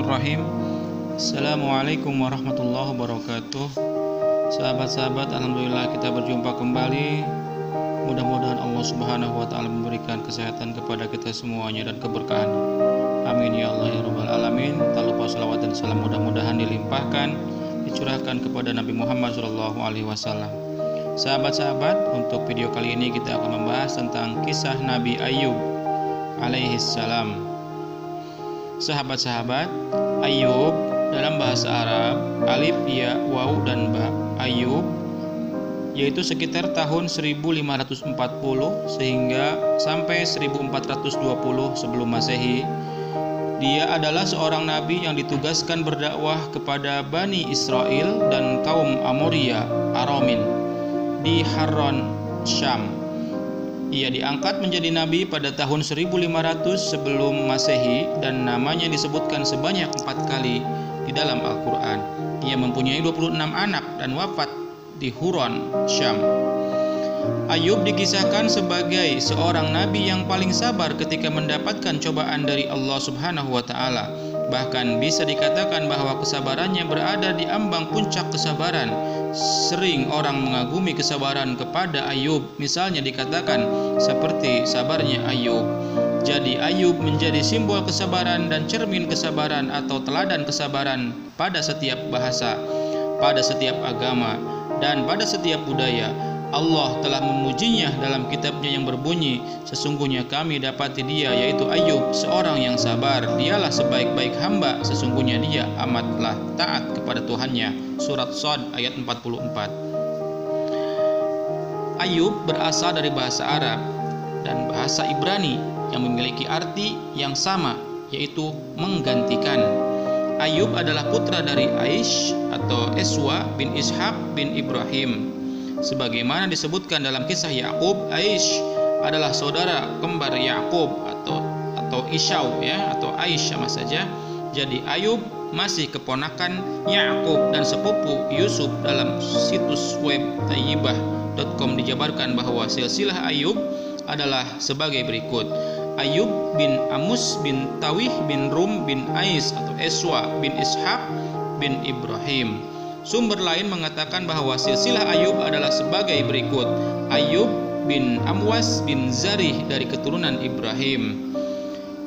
Bismillahirrahmanirrahim. Assalamualaikum warahmatullahi wabarakatuh. Sahabat-sahabat, alhamdulillah kita berjumpa kembali. Mudah-mudahan Allah Subhanahu wa taala memberikan kesehatan kepada kita semuanya dan keberkahan. Amin ya Allah ya rabbal alamin. Tak lupa salawat dan salam mudah-mudahan dilimpahkan, dicurahkan kepada Nabi Muhammad SAW. Sahabat-sahabat, untuk video kali ini kita akan membahas tentang kisah Nabi Ayub alaihi salam. Sahabat-sahabat, Ayub dalam bahasa Arab, alif, ya, waw, dan ba, Ayub, yaitu sekitar tahun 1540 sehingga sampai 1420 sebelum Masehi. Dia adalah seorang nabi yang ditugaskan berdakwah kepada Bani Israel dan kaum Amoria, Aramin di Harran, Syam. Ia diangkat menjadi nabi pada tahun 1500 sebelum Masehi dan namanya disebutkan sebanyak 4 kali di dalam Al-Quran. Ia mempunyai 26 anak dan wafat di Huron, Syam. Ayub dikisahkan sebagai seorang nabi yang paling sabar ketika mendapatkan cobaan dari Allah Subhanahu wa taala. Bahkan bisa dikatakan bahwa kesabarannya berada di ambang puncak kesabaran. Sering orang mengagumi kesabaran kepada Ayub, misalnya dikatakan seperti sabarnya Ayub. Jadi Ayub menjadi simbol kesabaran dan cermin kesabaran atau teladan kesabaran pada setiap bahasa, pada setiap agama, dan pada setiap budaya. Allah telah memujinya dalam kitabnya yang berbunyi, sesungguhnya kami dapati dia, yaitu Ayub, seorang yang sabar. Dialah sebaik-baik hamba, sesungguhnya dia amatlah taat kepada Tuhannya. Surat Shad ayat 44. Ayub berasal dari bahasa Arab dan bahasa Ibrani yang memiliki arti yang sama, yaitu menggantikan. Ayub adalah putra dari Aish atau Eswa bin Ishaq bin Ibrahim. Sebagaimana disebutkan dalam kisah Yakub, Aish adalah saudara kembar Yakub atau Ishau ya, atau Aish sama saja. Jadi Ayub masih keponakan Yakub dan sepupu Yusuf. Dalam situs web Thayyibah.com dijabarkan bahwa silsilah Ayub adalah sebagai berikut: Ayub bin Amus bin Tawih bin Rum bin Ais atau Eswa bin Ishaq bin Ibrahim. Sumber lain mengatakan bahwa silsilah Ayub adalah sebagai berikut: Ayub bin Amwas bin Zarih dari keturunan Ibrahim.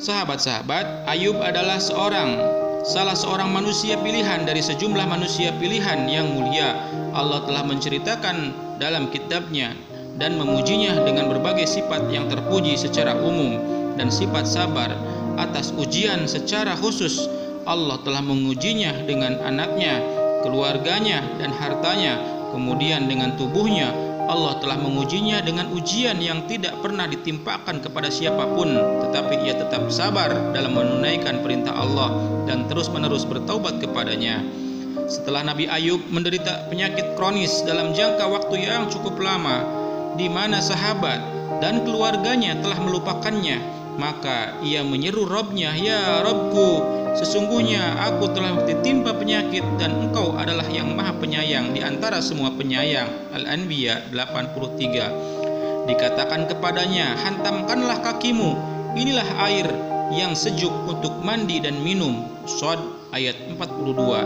Sahabat-sahabat, Ayub adalah salah seorang manusia pilihan dari sejumlah manusia pilihan yang mulia. Allah telah menceritakan dalam kitabnya dan memujinya dengan berbagai sifat yang terpuji secara umum dan sifat sabar atas ujian secara khusus. Allah telah mengujinya dengan anaknya, keluarganya, dan hartanya. Kemudian dengan tubuhnya, Allah telah mengujinya dengan ujian yang tidak pernah ditimpakan kepada siapapun, tetapi ia tetap sabar dalam menunaikan perintah Allah dan terus-menerus bertaubat kepadanya. Setelah Nabi Ayub menderita penyakit kronis dalam jangka waktu yang cukup lama, di mana sahabat dan keluarganya telah melupakannya, maka ia menyeru Robnya, "Ya Robku, sesungguhnya aku telah ditimpa penyakit dan engkau adalah yang maha penyayang di antara semua penyayang." Al-Anbiya 83. Dikatakan kepadanya, "Hantamkanlah kakimu, inilah air yang sejuk untuk mandi dan minum." Shad ayat 42.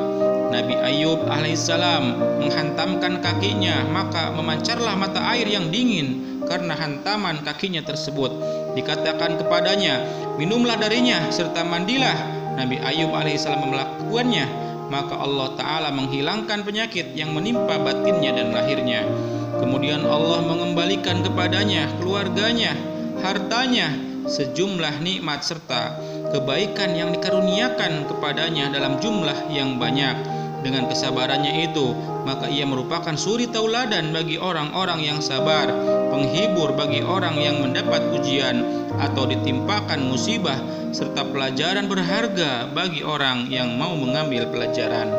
Nabi Ayub alaihissalam menghantamkan kakinya, maka memancarlah mata air yang dingin karena hantaman kakinya tersebut. Dikatakan kepadanya, "Minumlah darinya serta mandilah." Nabi Ayub alaihissalam melakukannya, maka Allah Ta'ala menghilangkan penyakit yang menimpa batinnya dan lahirnya. Kemudian Allah mengembalikan kepadanya keluarganya, hartanya, sejumlah nikmat serta kebaikan yang dikaruniakan kepadanya dalam jumlah yang banyak. Dengan kesabarannya itu, maka ia merupakan suri tauladan bagi orang-orang yang sabar, penghibur bagi orang yang mendapat ujian atau ditimpakan musibah, serta pelajaran berharga bagi orang yang mau mengambil pelajaran.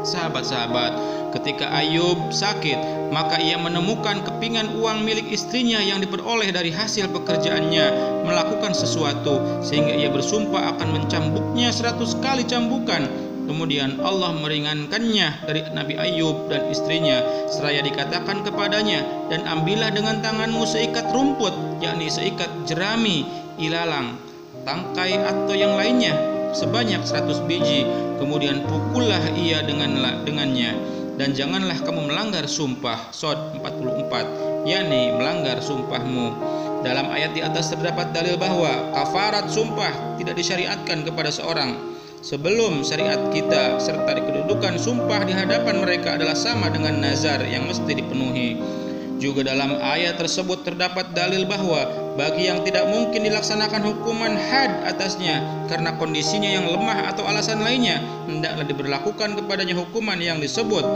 Sahabat-sahabat, ketika Ayub sakit, maka ia menemukan kepingan uang milik istrinya yang diperoleh dari hasil pekerjaannya melakukan sesuatu, sehingga ia bersumpah akan mencambuknya 100 kali cambukan. Kemudian Allah meringankannya dari Nabi Ayub dan istrinya, seraya dikatakan kepadanya, "Dan ambillah dengan tanganmu seikat rumput, yakni seikat jerami, ilalang, tangkai atau yang lainnya, sebanyak 100 biji, kemudian pukullah ia dengannya, dan janganlah kamu melanggar sumpah. Shad 44, yakni melanggar sumpahmu. Dalam ayat di atas terdapat dalil bahwa kafarat sumpah tidak disyariatkan kepada seorang sebelum syariat kita, serta kedudukan sumpah di hadapan mereka adalah sama dengan nazar yang mesti dipenuhi. Juga dalam ayat tersebut terdapat dalil bahwa bagi yang tidak mungkin dilaksanakan hukuman had atasnya karena kondisinya yang lemah atau alasan lainnya, hendaklah diberlakukan kepadanya hukuman yang disebut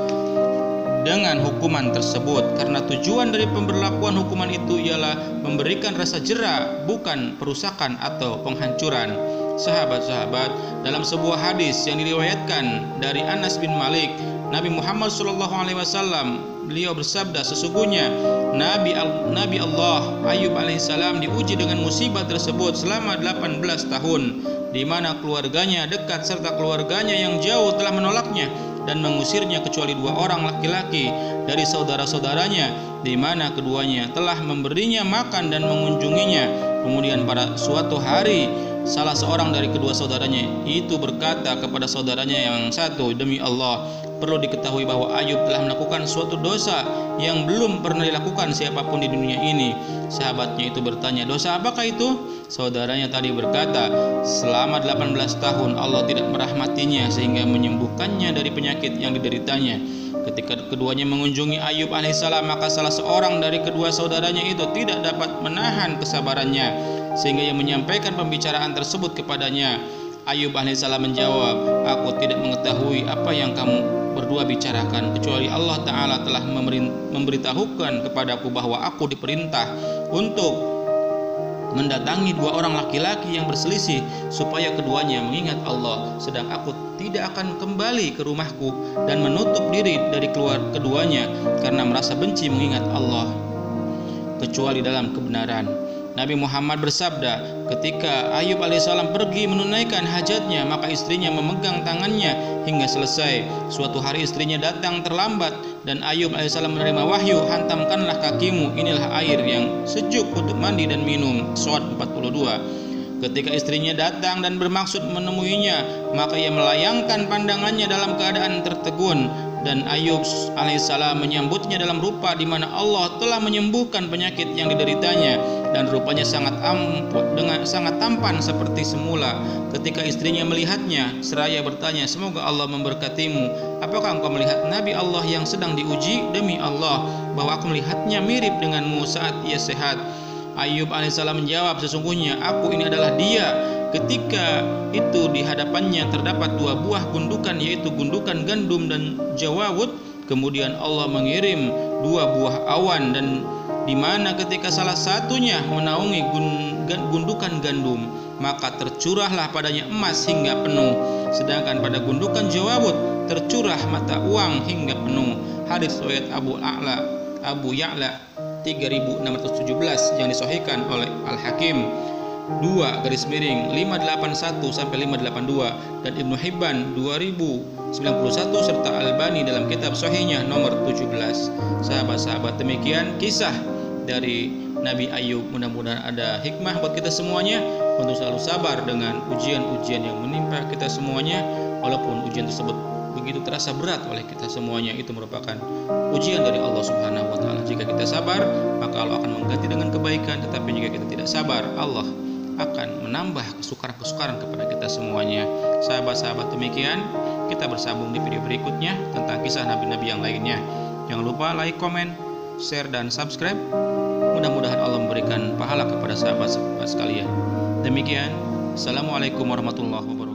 dengan hukuman tersebut, karena tujuan dari pemberlakuan hukuman itu ialah memberikan rasa jera, bukan perusakan atau penghancuran. Sahabat-sahabat, dalam sebuah hadis yang diriwayatkan dari Anas bin Malik, Nabi Muhammad SAW, beliau bersabda, sesungguhnya Nabi Allah Ayub alaihissalam diuji dengan musibah tersebut selama 18 tahun, di mana keluarganya dekat serta keluarganya yang jauh telah menolaknya dan mengusirnya kecuali 2 orang laki-laki dari saudara-saudaranya, di mana keduanya telah memberinya makan dan mengunjunginya. Kemudian pada suatu hari salah seorang dari kedua saudaranya itu berkata kepada saudaranya yang satu, demi Allah, perlu diketahui bahwa Ayub telah melakukan suatu dosa yang belum pernah dilakukan siapapun di dunia ini. Sahabatnya itu bertanya, dosa apakah itu? Saudaranya tadi berkata, selama 18 tahun Allah tidak merahmatinya sehingga menyembuhkannya dari penyakit yang dideritanya. Ketika keduanya mengunjungi Ayub alaihissalam, maka salah seorang dari kedua saudaranya itu tidak dapat menahan kesabarannya sehingga ia menyampaikan pembicaraan tersebut kepadanya. Ayub alaihissalam menjawab, aku tidak mengetahui apa yang kamu berdua bicarakan, kecuali Allah Ta'ala telah memberitahukan kepadaku bahwa aku diperintah untuk mendatangi 2 orang laki-laki yang berselisih supaya keduanya mengingat Allah, sedang aku tidak akan kembali ke rumahku dan menutup diri dari keluar keduanya karena merasa benci mengingat Allah kecuali dalam kebenaran. Nabi Muhammad bersabda, ketika Ayub alaihissalam pergi menunaikan hajatnya, maka istrinya memegang tangannya hingga selesai. Suatu hari istrinya datang terlambat dan Ayub alaihissalam menerima wahyu, hantamkanlah kakimu, inilah air yang sejuk untuk mandi dan minum. Shad 42. Ketika istrinya datang dan bermaksud menemuinya, maka ia melayangkan pandangannya dalam keadaan tertegun, dan Ayub alaihissalam menyambutnya dalam rupa di mana Allah telah menyembuhkan penyakit yang dideritanya, dan rupanya sangat tampan seperti semula. Ketika istrinya melihatnya, seraya bertanya, semoga Allah memberkatimu, apakah engkau melihat Nabi Allah yang sedang diuji? Demi Allah, bahwa aku melihatnya mirip denganmu saat ia sehat. Ayub alaihissalam menjawab, sesungguhnya aku ini adalah dia. Ketika itu di hadapannya terdapat 2 buah gundukan, yaitu gundukan gandum dan jawawut. Kemudian Allah mengirim 2 buah awan, dan di mana ketika salah satunya menaungi gundukan gandum, maka tercurahlah padanya emas hingga penuh, sedangkan pada gundukan jawawut tercurah mata uang hingga penuh. Hadis riwayat Abu Ya'la 3617 yang disahihkan oleh Al-Hakim 2/581 sampai 582 dan Ibnu Hibban 2091 serta Albani dalam kitab sahihnya nomor 17. Sahabat-sahabat, demikian kisah dari Nabi Ayub. Mudah-mudahan ada hikmah buat kita semuanya untuk selalu sabar dengan ujian-ujian yang menimpa kita semuanya, walaupun ujian tersebut begitu terasa berat oleh kita semuanya. Itu merupakan ujian dari Allah Subhanahu wa Ta'ala. Jika kita sabar, maka Allah akan mengganti dengan kebaikan. Tetapi jika kita tidak sabar, Allah akan menambah kesukaran-kesukaran kepada kita semuanya. Sahabat-sahabat, demikian kita bersambung di video berikutnya tentang kisah nabi-nabi yang lainnya. Jangan lupa like, komen, share, dan subscribe. Mudah-mudahan Allah memberikan pahala kepada sahabat-sahabat sekalian. Demikian, Assalamualaikum warahmatullahi wabarakatuh.